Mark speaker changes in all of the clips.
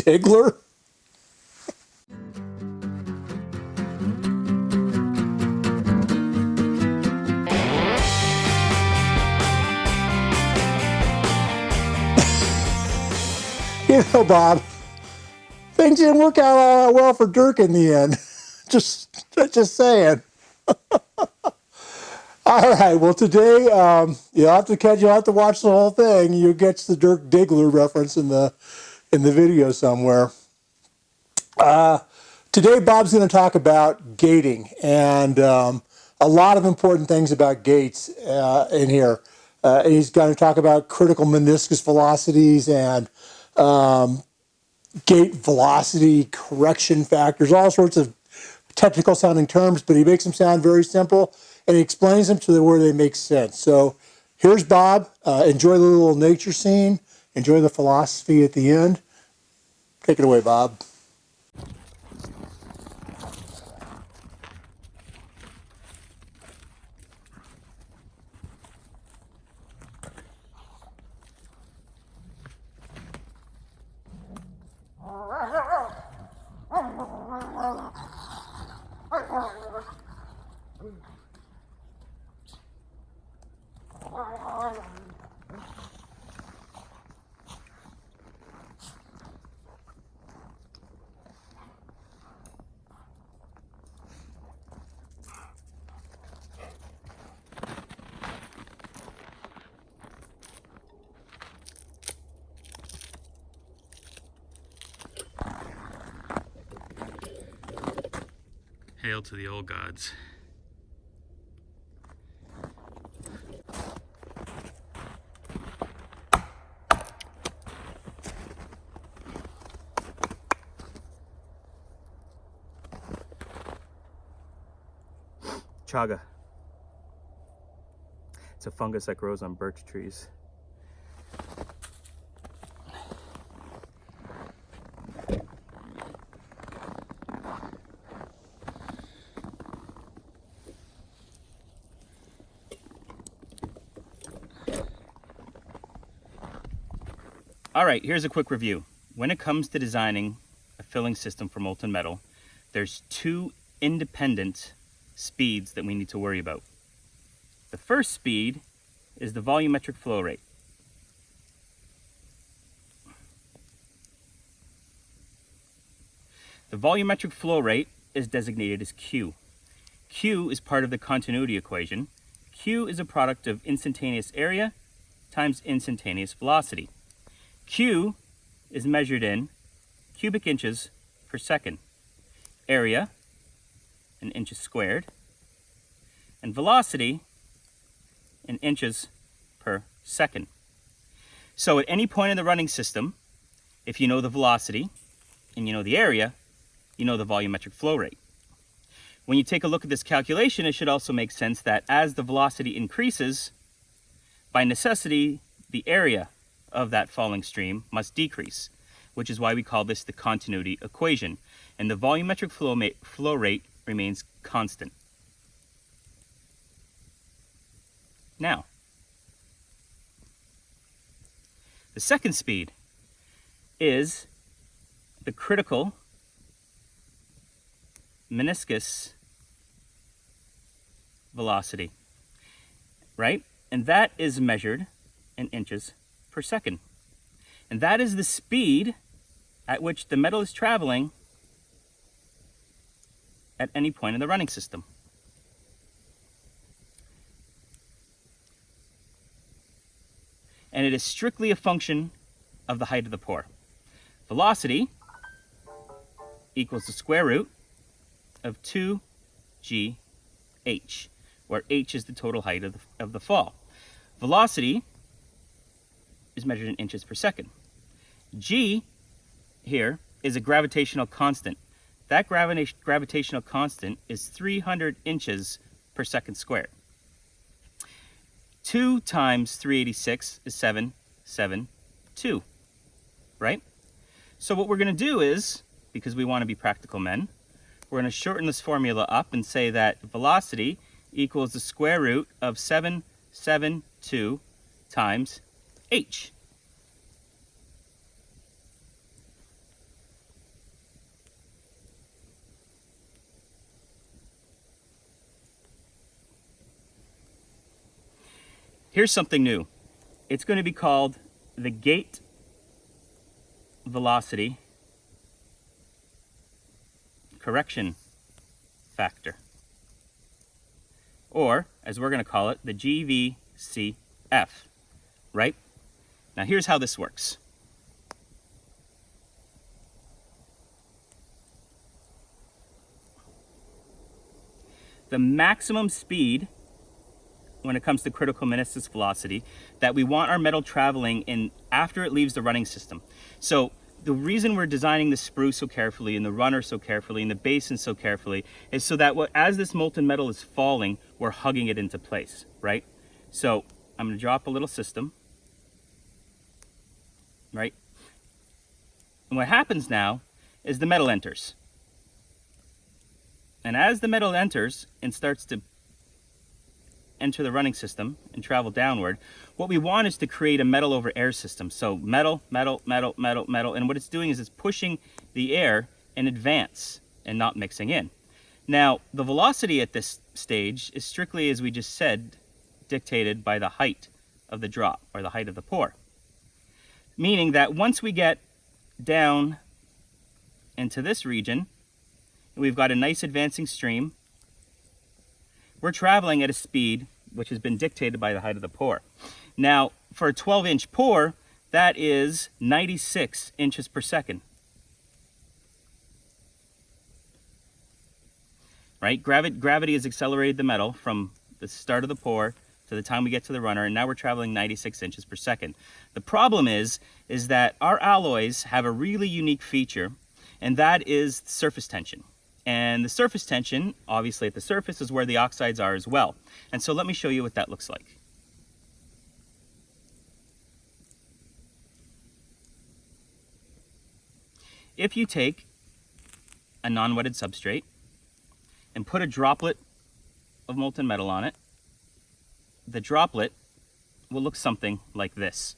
Speaker 1: Diggler? You know, Bob, things didn't work out all that well for Dirk in the end. just saying. All right. Well, today you'll have to watch the whole thing. You'll get the Dirk Diggler reference in the video somewhere. Today, Bob's going to talk about gating and a lot of important things about gates in here. He's going to talk about critical meniscus velocities and gate velocity correction factors, all sorts of technical sounding terms, but he makes them sound very simple and he explains them to where they make sense. So here's Bob. Enjoy the little nature scene. Enjoy the philosophy at the end. Take it away, Bob.
Speaker 2: Hail to the old gods. Chaga. It's a fungus that grows on birch trees. All right, here's a quick review. When it comes to designing a filling system for molten metal, there's two independent speeds that we need to worry about. The first speed is the volumetric flow rate. The volumetric flow rate is designated as Q. Q is part of the continuity equation. Q is a product of instantaneous area times instantaneous velocity. Q is measured in cubic inches per second. Area, in inches squared, and velocity in inches per second. So at any point in the running system, if you know the velocity and you know the area, you know the volumetric flow rate. When you take a look at this calculation, it should also make sense that as the velocity increases, by necessity, the area of that falling stream must decrease, which is why we call this the continuity equation. And the volumetric flow rate remains constant. Now, the second speed is the critical meniscus velocity, right? And that is measured in inches per second. And that is the speed at which the metal is traveling at any point in the running system. And it is strictly a function of the height of the pour. Velocity equals the square root of 2gh, where h is the total height of the fall. Velocity is measured in inches per second. G here is a gravitational constant. That gravitational constant is 300 inches per second squared. 2 times 386 is 772, right? So what we're going to do is, because we want to be practical men, we're going to shorten this formula up and say that velocity equals the square root of 772 times h. Here's something new. It's going to be called the gate velocity correction factor, or as we're going to call it, the GVCF, right? Now here's how this works. The maximum speed when it comes to critical meniscus velocity that we want our metal traveling in after it leaves the running system. So the reason we're designing the sprue so carefully and the runner so carefully and the basin so carefully is so that as this molten metal is falling, we're hugging it into place, right? So I'm going to drop a little system, right? And what happens now is the metal enters. And as the metal enters and starts to enter the running system and travel downward, what we want is to create a metal over air system. So metal, metal, metal, metal, metal, and what it's doing is it's pushing the air in advance and not mixing in. Now, the velocity at this stage is strictly, as we just said, dictated by the height of the drop, or the height of the pour. Meaning that once we get down into this region, we've got a nice advancing stream, we're traveling at a speed which has been dictated by the height of the pour. Now, for a 12-inch pour, that is 96 inches per second. Right? Gravity has accelerated the metal from the start of the pour to the time we get to the runner, and now we're traveling 96 inches per second. The problem is that our alloys have a really unique feature, and that is surface tension. And the surface tension, obviously at the surface, is where the oxides are as well. And so let me show you what that looks like. If you take a non-wetted substrate and put a droplet of molten metal on it, the droplet will look something like this.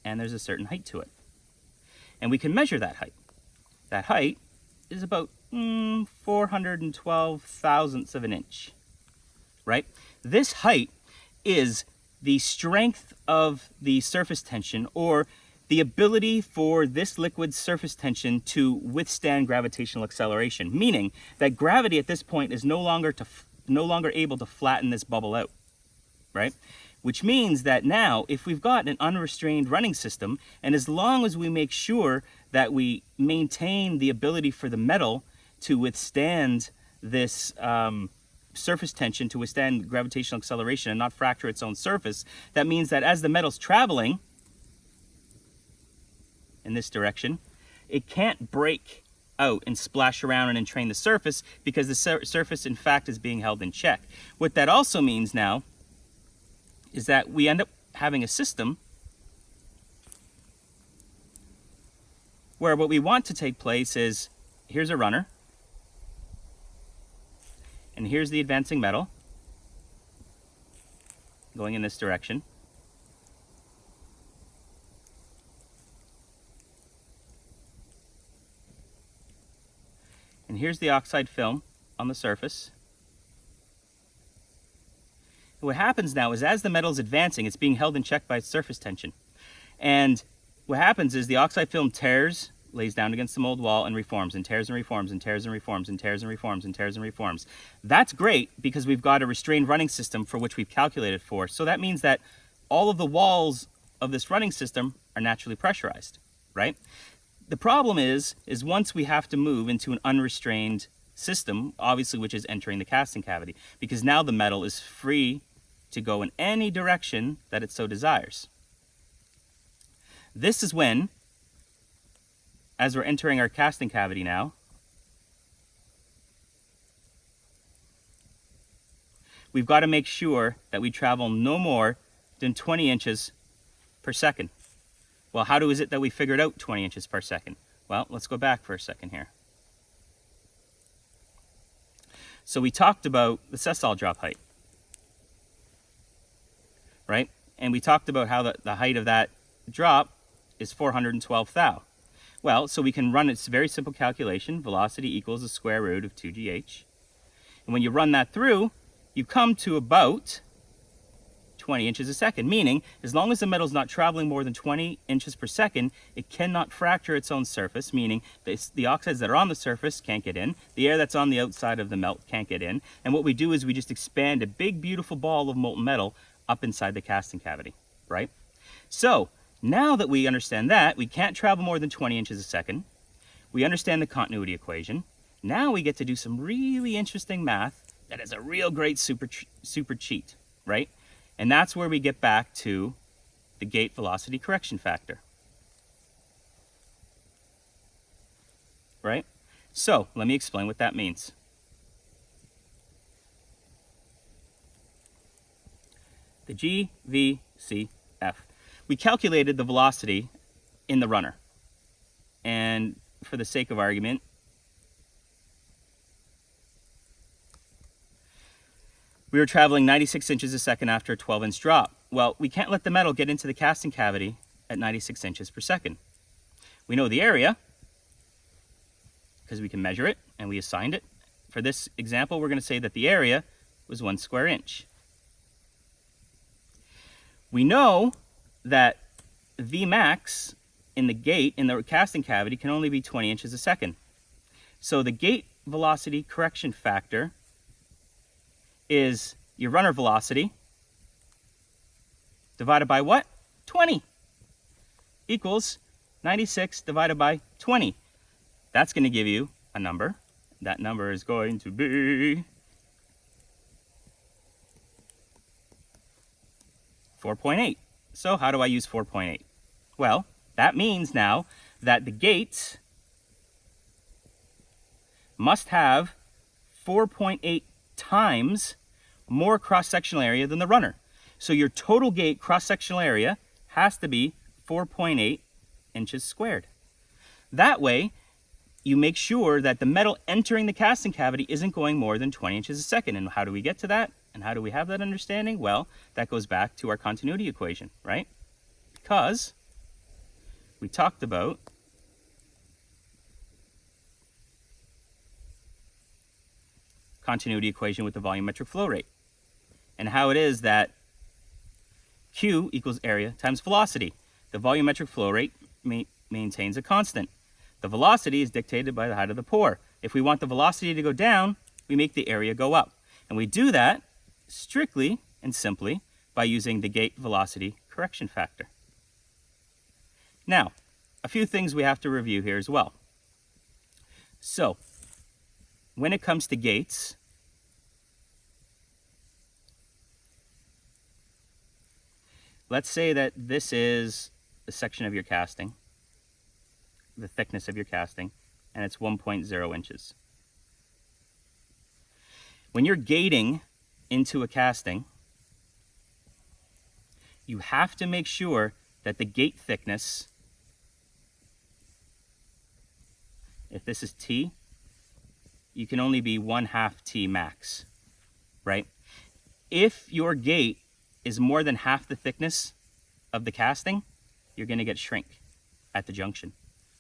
Speaker 2: And there's a certain height to it. And we can measure that height. That height is about 412 thousandths of an inch, right? This height is the strength of the surface tension, or the ability for this liquid's surface tension to withstand gravitational acceleration, meaning that gravity at this point is no longer able to flatten this bubble out, right? Which means that now, if we've got an unrestrained running system, and as long as we make sure that we maintain the ability for the metal to withstand this surface tension, to withstand gravitational acceleration and not fracture its own surface, that means that as the metal's traveling in this direction, it can't break out and splash around and entrain the surface, because the surface, in fact, is being held in check. What that also means now is that we end up having a system where what we want to take place is, here's a runner, and here's the advancing metal going in this direction. And here's the oxide film on the surface. What happens now is, as the metal is advancing, it's being held in check by its surface tension. And what happens is the oxide film tears, lays down against the mold wall, and reforms, and tears and reforms, and tears and reforms, and tears and reforms, and tears and reforms. That's great because we've got a restrained running system for which we've calculated for. So that means that all of the walls of this running system are naturally pressurized, right? The problem is once we have to move into an unrestrained system, obviously, which is entering the casting cavity, because now the metal is free to go in any direction that it so desires. This is when, as we're entering our casting cavity now, we've got to make sure that we travel no more than 20 inches per second. Well, how is it that we figured out 20 inches per second? Well, let's go back for a second here. So we talked about the sessile drop height, right? And we talked about how the height of that drop is 412 thou. Well, so we can run this very simple calculation. Velocity equals the square root of 2gh. And when you run that through, you come to about 20 inches a second, meaning as long as the metal is not traveling more than 20 inches per second, it cannot fracture its own surface, meaning the oxides that are on the surface can't get in, the air that's on the outside of the melt can't get in, and what we do is we just expand a big, beautiful ball of molten metal up inside the casting cavity, right? So now that we understand that, we can't travel more than 20 inches a second, we understand the continuity equation, now we get to do some really interesting math that is a real great super cheat, right? And that's where we get back to the gate velocity correction factor, right? So let me explain what that means. The GVCF. We calculated the velocity in the runner. And for the sake of argument, we were traveling 96 inches a second after a 12-inch drop. Well, we can't let the metal get into the casting cavity at 96 inches per second. We know the area because we can measure it and we assigned it. For this example, we're going to say that the area was 1 square inch. We know that Vmax in the gate, in the casting cavity, can only be 20 inches a second. So the gate velocity correction factor is your runner velocity divided by what? 20 equals 96 divided by 20. That's going to give you a number. That number is going to be 4.8. So how do I use 4.8? Well, that means now that the gates must have 4.8 times more cross-sectional area than the runner. So your total gate cross-sectional area has to be 4.8 inches squared. That way, you make sure that the metal entering the casting cavity isn't going more than 20 inches a second. And how do we get to that? And how do we have that understanding? Well, that goes back to our continuity equation, right? Because we talked about continuity equation with the volumetric flow rate and how it is that Q equals area times velocity. The volumetric flow rate maintains a constant. The velocity is dictated by the height of the pore. If we want the velocity to go down, we make the area go up. And we do that strictly and simply by using the gate velocity correction factor. Now, a few things we have to review here as well. So, when it comes to gates, let's say that this is the section of your casting, the thickness of your casting, and it's 1.0 inches. When you're gating into a casting, you have to make sure that the gate thickness, if this is T, you can only be 1/2 T max, right? If your gate is more than half the thickness of the casting, you're going to get shrink at the junction,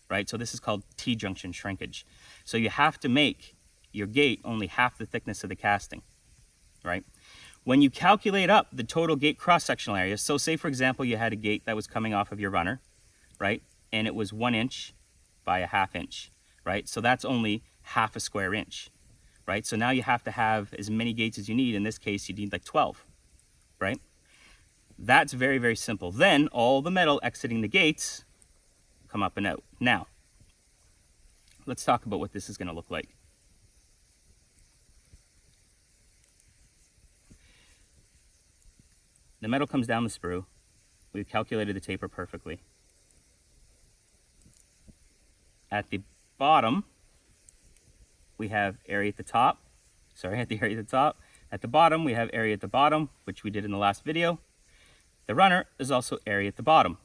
Speaker 2: right? So this is called T-junction shrinkage. So you have to make your gate only half the thickness of the casting, right? When you calculate up the total gate cross-sectional area, so say for example you had a gate that was coming off of your runner, right? And it was 1 inch by 1/2 inch, right? So that's only 1/2 square inch, right? So now you have to have as many gates as you need. In this case, you need like 12, right? That's very, very simple. Then all the metal exiting the gates come up and out. Now, let's talk about what this is going to look like. The metal comes down the sprue. We've calculated the taper perfectly. At the bottom, we have area at the top. At the area at the top. At the bottom, we have area at the bottom, which we did in the last video. The runner is also area at the bottom.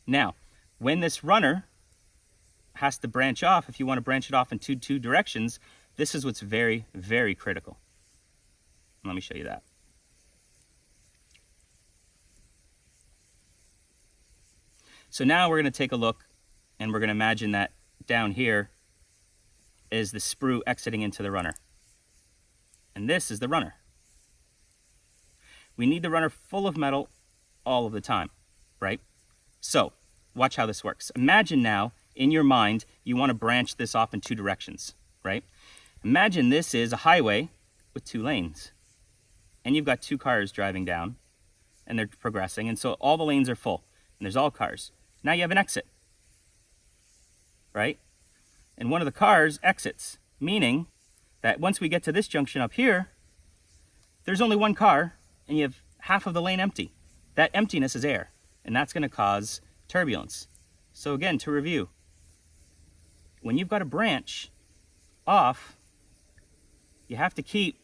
Speaker 2: Now, when this runner has to branch off, if you want to branch it off in two directions, this is what's very, very critical. Let me show you that. So now we're going to take a look and we're going to imagine that down here is the sprue exiting into the runner. And this is the runner. We need the runner full of metal all of the time, right? So watch how this works. Imagine now, in your mind, you want to branch this off in 2 directions, right? Imagine this is a highway with 2 lanes, and you've got 2 cars driving down, and they're progressing, and so all the lanes are full, and there's all cars. Now you have an exit, right? And one of the cars exits, meaning that once we get to this junction up here, there's only 1 car, and you have half of the lane empty. That emptiness is air, and that's going to cause turbulence. So again, to review, when you've got a branch off, you have to keep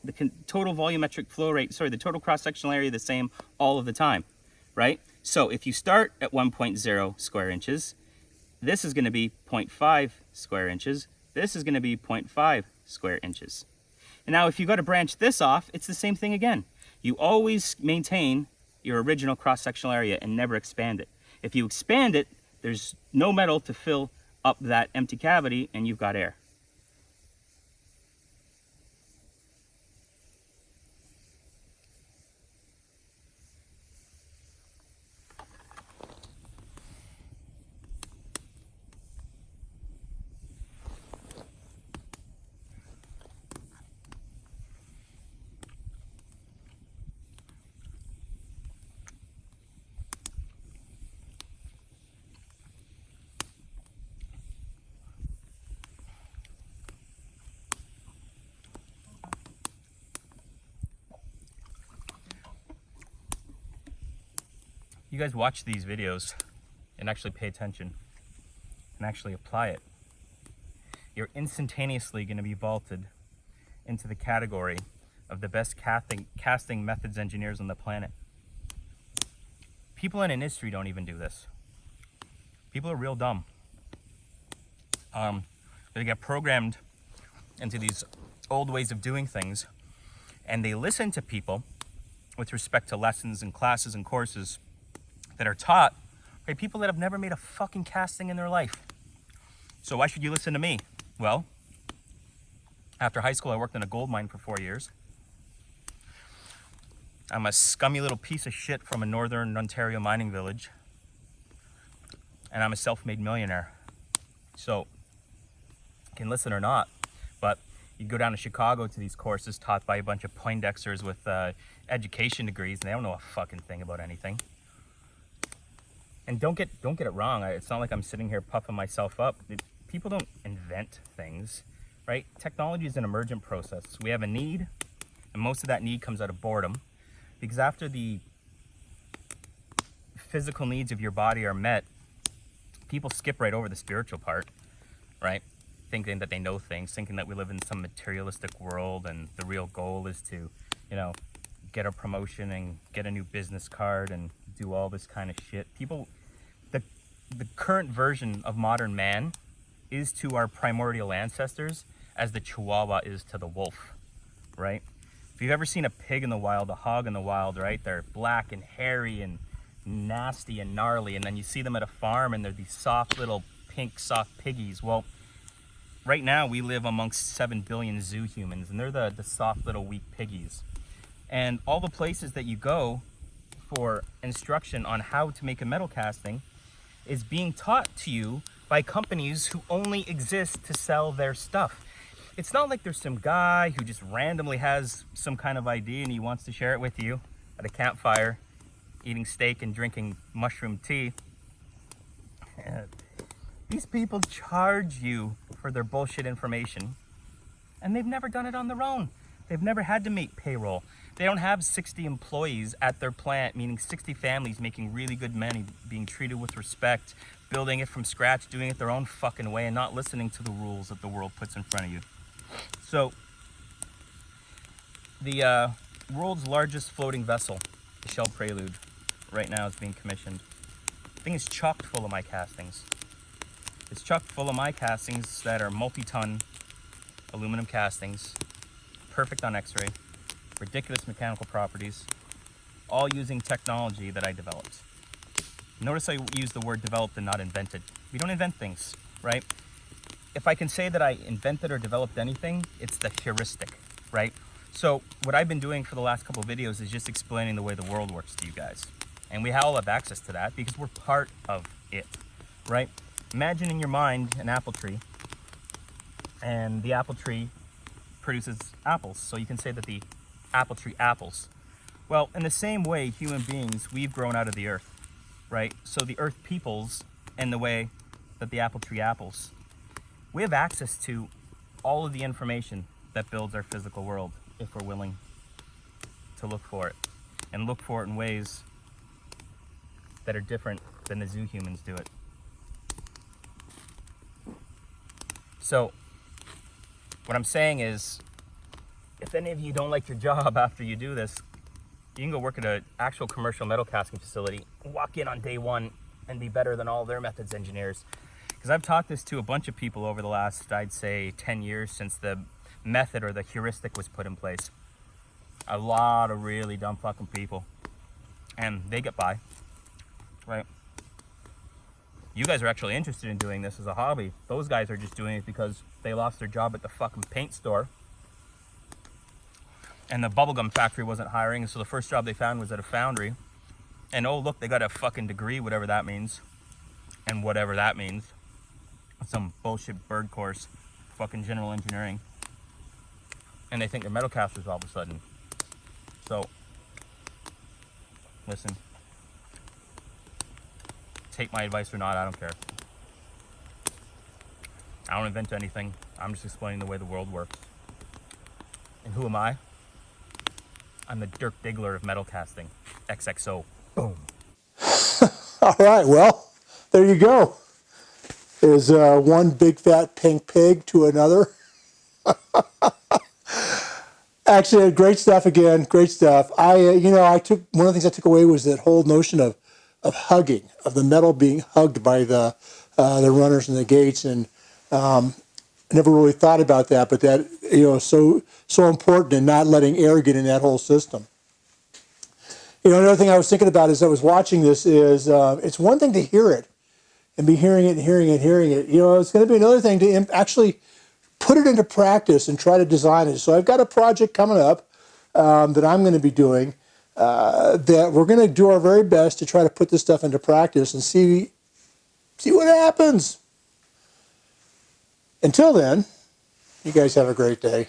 Speaker 2: the total volumetric flow rate, the total cross-sectional area the same all of the time, right? So if you start at 1.0 square inches, this is going to be 0.5 square inches. This is going to be 0.5 square inches. And now if you got to branch this off, it's the same thing again. You always maintain your original cross-sectional area and never expand it. If you expand it, there's no metal to fill up that empty cavity, and you've got air. You guys watch these videos and actually pay attention and actually apply it. You're instantaneously going to be vaulted into the category of the best casting methods engineers on the planet. People in industry don't even do this. People are real dumb. They get programmed into these old ways of doing things, and they listen to people with respect to lessons and classes and courses that are taught by people that have never made a fucking casting in their life. So why should you listen to me? Well, after high school, I worked in a gold mine for 4 years. I'm a scummy little piece of shit from a northern Ontario mining village, and I'm a self-made millionaire. So, you can listen or not, but you go down to Chicago to these courses taught by a bunch of Poindexters with education degrees, and they don't know a fucking thing about anything. And don't get it wrong. It's not like I'm sitting here puffing myself up. People don't invent things, right? Technology is an emergent process. We have a need, and most of that need comes out of boredom, because after the physical needs of your body are met, people skip right over the spiritual part, right? Thinking that they know things, thinking that we live in some materialistic world, and the real goal is to, get a promotion and get a new business card and do all this kind of shit. People, the current version of modern man is to our primordial ancestors as the Chihuahua is to the wolf, right? If you've ever seen a pig in the wild, a hog in the wild, right? They're black and hairy and nasty and gnarly, and then you see them at a farm and they're these soft little pink soft piggies. Well, right now we live amongst 7 billion zoo humans, and they're the soft little weak piggies. And all the places that you go for instruction on how to make a metal casting is being taught to you by companies who only exist to sell their stuff. It's not like there's some guy who just randomly has some kind of idea and he wants to share it with you at a campfire, eating steak and drinking mushroom tea. These people charge you for their bullshit information, and they've never done it on their own. They've never had to make payroll. They don't have 60 employees at their plant, meaning 60 families making really good money, being treated with respect, building it from scratch, doing it their own fucking way, and not listening to the rules that the world puts in front of you. So, the world's largest floating vessel, the Shell Prelude, right now is being commissioned. The thing is chock full of my castings. It's chock full of my castings that are multi-ton aluminum castings, perfect on X-ray, ridiculous mechanical properties, all using technology that I developed. Notice I use the word developed and not invented. We don't invent things, right? If I can say that I invented or developed anything, it's the heuristic, right? So what I've been doing for the last couple of videos is just explaining the way the world works to you guys. And we all have access to that because we're part of it, right? Imagine in your mind an apple tree, and the apple tree produces apples. So you can say that the apple tree apples. Well, in the same way, human beings, we've grown out of the earth, right? So the earth peoples in the way that the apple tree apples. We have access to all of the information that builds our physical world if we're willing to look for it, and look for it in ways that are different than the zoo humans do it. So what I'm saying is, if any of you don't like your job after you do this, you can go work at an actual commercial metal casting facility, walk in on day one and be better than all their methods engineers. Because I've taught this to a bunch of people over the last, I'd say, 10 years since the method or the heuristic was put in place. A lot of really dumb fucking people. And they get by, right? You guys are actually interested in doing this as a hobby. Those guys are just doing it because they lost their job at the fucking paint store. And the bubblegum factory wasn't hiring, so the first job they found was at a foundry. And oh look, they got a fucking degree, whatever that means. And whatever that means. Some bullshit bird course, fucking general engineering. And they think they're metal casters all of a sudden. So, listen. Take my advice or not, I don't care. I don't invent anything. I'm just explaining the way the world works. And who am I? I'm the Dirk Diggler of metal casting. XXO. Boom.
Speaker 1: All right, well, there you go. There's one big fat pink pig to another. Actually, great stuff again. Great stuff. I took one of the things I took away was that whole notion of hugging, of the metal being hugged by the runners and the gates, and I never really thought about that, but that so important in not letting air get in that whole system. Another thing I was thinking about as I was watching this is it's one thing to hear it and be hearing it and hearing it and hearing it. It's going to be another thing to actually put it into practice and try to design it. So I've got a project coming up that I'm going to be doing that we're going to do our very best to try to put this stuff into practice and see what happens. Until then, you guys have a great day.